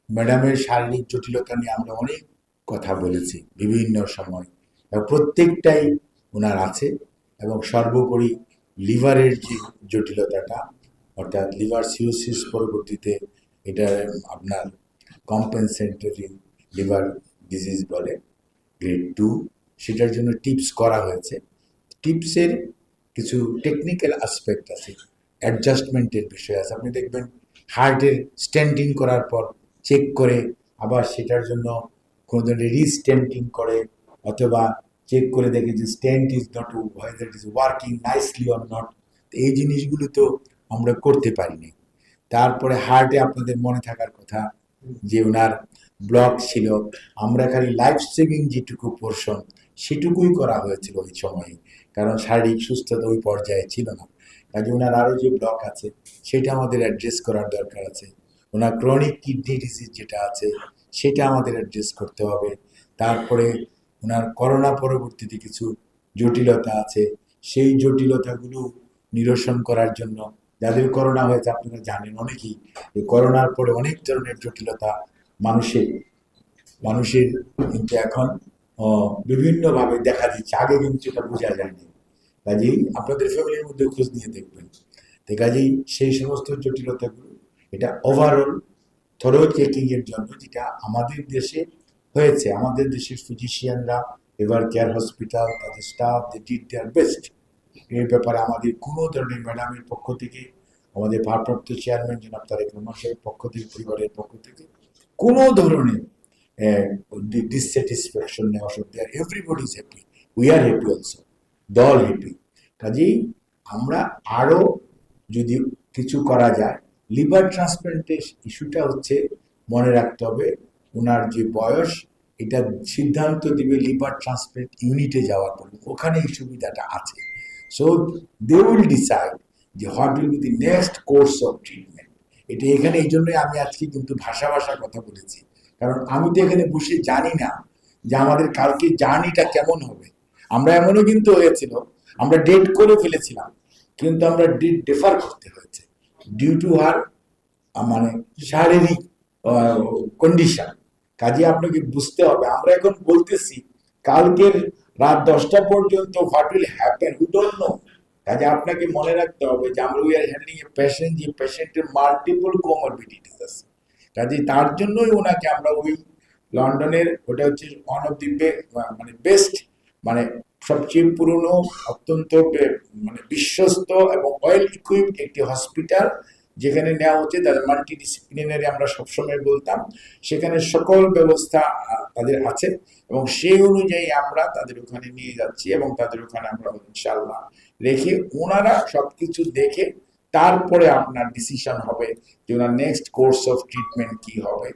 ম্যাডামের শারীরিক জটিলতা নিয়ে আমরা অনেক কথা বলেছি বিভিন্ন সময়, এবং প্রত্যেকটাই ওনার আছে। এবং সর্বোপরি লিভারের যে জটিলতাটা, অর্থাৎ লিভার সিরোসিস পরবর্তীতে এটা আপনার কম্পেনসেটরি লিভার ডিজিজ বলে, গ্রেড 2, সেটার জন্য টিপস করা হয়েছে। টিপসের কিছু টেকনিক্যাল অ্যাসপেক্ট আছে, অ্যাডজাস্টমেন্টের বিষয় আছে। আপনি দেখবেন হার্টের স্ট্যান্ডিং করার পর চেক করে আবার সেটার জন্য কোনো ধরনের রিস্ট্যান্ডিং করে, অথবা চেক করে দেখে যে stand is not whether it is working nicely or not. এই জিনিসগুলো তো আমরা করতে পারিনি। তারপরে হার্টে আপনাদের মনে থাকার কথা যে ওনার ব্লক ছিল, আমরা খালি লাইফ সেভিং যেটুকু পোর্শন সেটুকুই করা হয়েছিল ওই সময়ে, কারণ শারীরিক সুস্থতা ওই পর্যায়ে ছিল না। কাজে ওনার আরও যে ব্লক আছে সেটা আমাদের অ্যাড্রেস করার দরকার আছে। ওনার ক্রনিক কিডনি ডিজিজ যেটা আছে সেটা আমাদের অ্যাড্রেস করতে হবে। তারপরে ওনার করোনা পরবর্তীতে কিছু জটিলতা আছে, সেই জটিলতাগুলো নিরসন করার জন্য, যাদের করোনা হয়েছে আপনারা জানেন অনেকেই, এই করোনার পরে অনেক ধরনের জটিলতা মানুষের মানুষের কিন্তু এখন বিভিন্নভাবে দেখা দিচ্ছে, আগে কিন্তু এটা বোঝা যায়নি। কাজেই আপনাদের ফ্যামিলির মধ্যে খোঁজ নিয়ে দেখবেন। তো কাজেই সেই সমস্ত জটিলতাগুলো, এটা ওভারঅল থরো চেকিং এর জন্য যেটা আমাদের দেশে হয়েছে, আমাদের দেশের ফিজিশিয়ানরা এবার কেয়ার হসপিটাল তাদের staff they did their best. এই ব্যাপারে আমাদের কোনো ধরনের ম্যাডামের পক্ষ থেকে, আমাদের ভারপ্রাপ্ত চেয়ারম্যান জনাব তারেক রহমান সাহেবের পক্ষ থেকে, পরিবারের পক্ষ থেকে কোনো ধরনের ডিসস্যাটিসফ্যাকশন নেই, অসুবিধা। Everybody is happy, we are happy also, দল হ্যাপি। কাজেই আমরা আরও যদি কিছু করা যায়, লিভার ট্রান্সপ্লান্টের ইস্যুটা হচ্ছে মনে রাখতে হবে, ওনার যে বয়স এটা সিদ্ধান্ত দিবে লিভার ট্রান্সপ্লান্ট ইউনিটে যাওয়ার পর, ওখানে এই সুবিধাটা আছে। সো দে উইল ডিসাইড যে what will be the next course of treatment. এটা এখানে এই জন্যই আমি আজকে কিন্তু ভাষা কথা বলেছি, কারণ আমি তো এখানে বসে জানি না যে আমাদের কালকে জার্নিটা কেমন হবে। আমরা এমনও কিন্তু হয়েছিল, আমরা ডেট করে ফেলেছিলাম, কিন্তু আমরা ডেট ডেফার করতে হয়েছে ডিউ টু হার মানে শারীরিক কন্ডিশন। কাজে আপনাকে বুঝতে হবে, আমরা এখন বলতেছি কালকের রাত 10টা পর্যন্ত what will happen we don't know. কাজে আপনাকে মনে রাখতে হবে যে আমরা we are handling a patient, যে পেশেন্টের মাল্টিপল কোমরবিডিটিস আছে। কাজে তার জন্যই ওনাকে আমরা ওই লন্ডনের, ওটা হচ্ছে ওয়ান অফ দি মানে বেস্ট, মানে সবচেয়ে পুরনো, অত্যন্ত মানে বিশ্বস্ত এবং ওয়েল ইকুইপড একটি হসপিটাল, যেখানে নেওয়া হচ্ছে তাদের মাল্টিডিসিপ্লিনারি, আমরা সবসময় বলতাম সেখানে সকল ব্যবস্থা তাদের আছে, এবং সেই অনুযায়ী আমরা তাদের ওখানে নিয়ে যাচ্ছি, এবং তাদের ওখানে আমরা ইনশাআল্লাহ রেখে ওনারা সবকিছু দেখে তারপরে আপনার ডিসিশন হবে যে ওনার নেক্সট কোর্স অফ ট্রিটমেন্ট কি হবে।